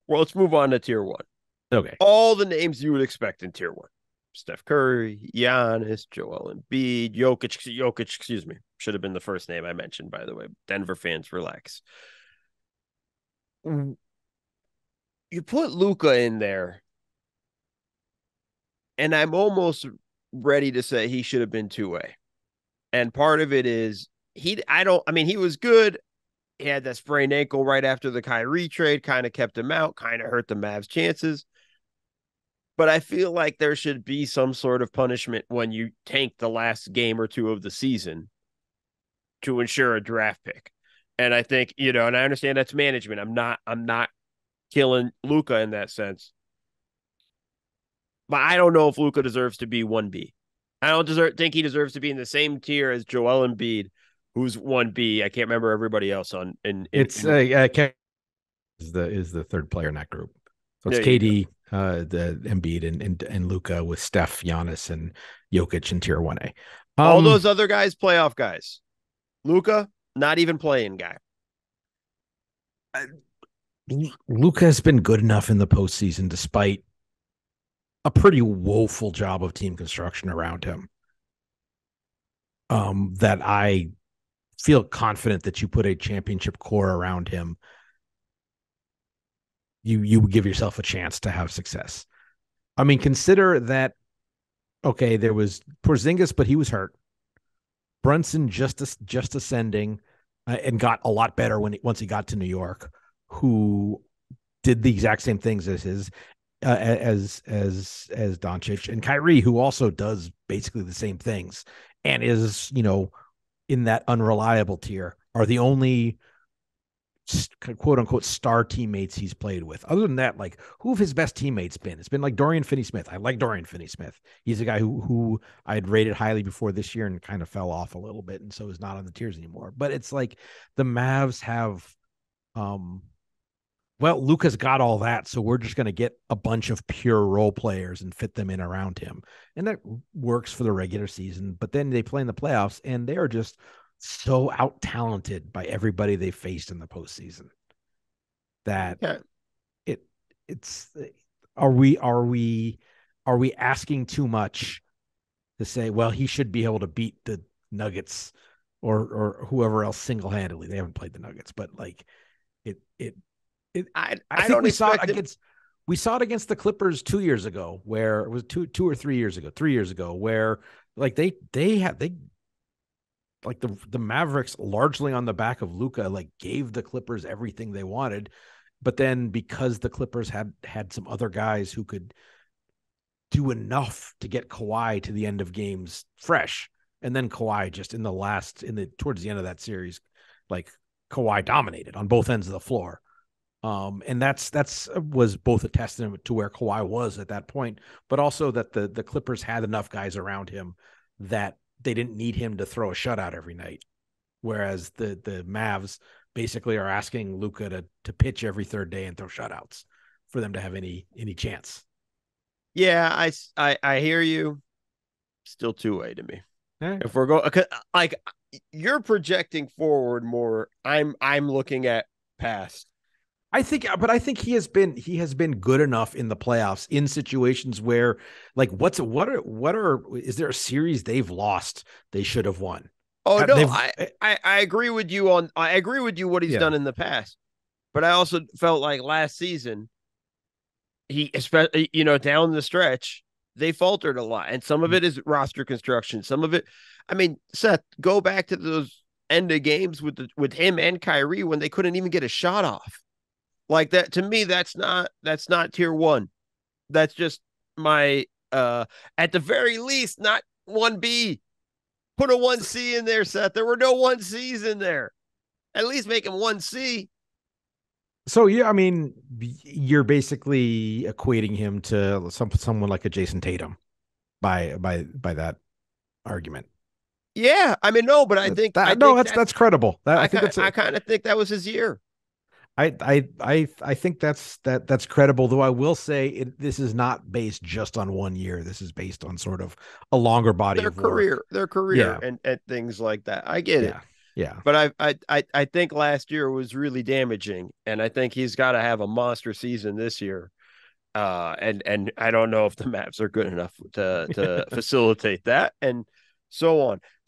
Well, let's move on to tier one. Okay. All the names you would expect in tier one. Steph Curry, Giannis, Joel Embiid, Jokic, excuse me. Should have been the first name I mentioned, by the way. Denver fans, relax. You put Luka in there, and I'm almost ready to say he should have been two-way. And part of it is he was good. He had that sprained ankle right after the Kyrie trade, kind of kept him out, kind of hurt the Mavs' chances. But I feel like there should be some sort of punishment when you tank the last game or two of the season to ensure a draft pick. And I think, and I understand that's management. I'm not killing Luka in that sense. But I don't know if Luka deserves to be 1B. I don't think he deserves to be in the same tier as Joel Embiid, who's 1B. I can't remember everybody else on It's is the third player in that group. So it's there you go. KD, the Embiid and Luka with Steph, Giannis, and Jokic in tier 1A. All those other guys, playoff guys. Luka, not even playing guy. Luka has been good enough in the postseason despite a pretty woeful job of team construction around him. That I feel confident that you put a championship core around him, you give yourself a chance to have success. I mean, consider that, okay, there was Porzingis, but he was hurt. Brunson just ascending and got a lot better once he got to New York, who did the exact same things as his as Doncic, and Kyrie, who also does basically the same things and is, in that unreliable tier, are the only quote unquote star teammates he's played with. Other than that, like, who have his best teammates been? It's been like Dorian Finney-Smith. I like Dorian Finney-Smith. He's a guy who I had rated highly before this year and kind of fell off a little bit, and so is not on the tiers anymore. But it's like the Mavs have well, Luka's got all that, so we're just going to get a bunch of pure role players and fit them in around him. And that works for the regular season, but then they play in the playoffs and they are just so out-talented by everybody they faced in the postseason that Yeah. it's are we asking too much to say, well, he should be able to beat the Nuggets or whoever else single-handedly? They haven't played the Nuggets, but like I I think don't expect him. we saw it against the Clippers 2 years ago, where it was 3 years ago, where like they like the Mavericks, largely on the back of Luka, like gave the Clippers everything they wanted, but then because the Clippers had some other guys who could do enough to get Kawhi to the end of games fresh, and then Kawhi just towards the end of that series, like, Kawhi dominated on both ends of the floor. And that's was both a testament to where Kawhi was at that point, but also that the Clippers had enough guys around him that they didn't need him to throw a shutout every night. Whereas the Mavs basically are asking Luka to pitch every third day and throw shutouts for them to have any chance. Yeah, I hear you. Still two-way to me. Eh, If we're going, like, you're projecting forward more. I'm looking at past. but I think he has been good enough in the playoffs in situations where, like, is there a series they've lost they should have won? Oh no, They've I agree with you on. I agree with you what he's Yeah. done in the past, but I also felt like last season he, especially down the stretch, they faltered a lot, and some of it is roster construction. Some of it, I mean, Seth, go back to those end of games with him and Kyrie when they couldn't even get a shot off. Like that, to me, that's not tier one. That's just my at the very least, not 1B. Put a 1C in there, Seth. There were no 1Cs in there. At least make him 1C. So yeah, I mean, you're basically equating him to someone like a Jason Tatum by that argument. Yeah, I mean, no, but I No, think that's credible. I I think kind that's I kind of think that was his year. I think that's credible. Though I will say this is not based just on 1 year. This is based on sort of a longer body Their of work. career, their career, Yeah, and things like that. I get it. yeah, Yeah. But I think last year was really damaging, and I think he's got to have a monster season this year. And I don't know if the Mavs are good enough to facilitate that, and so on.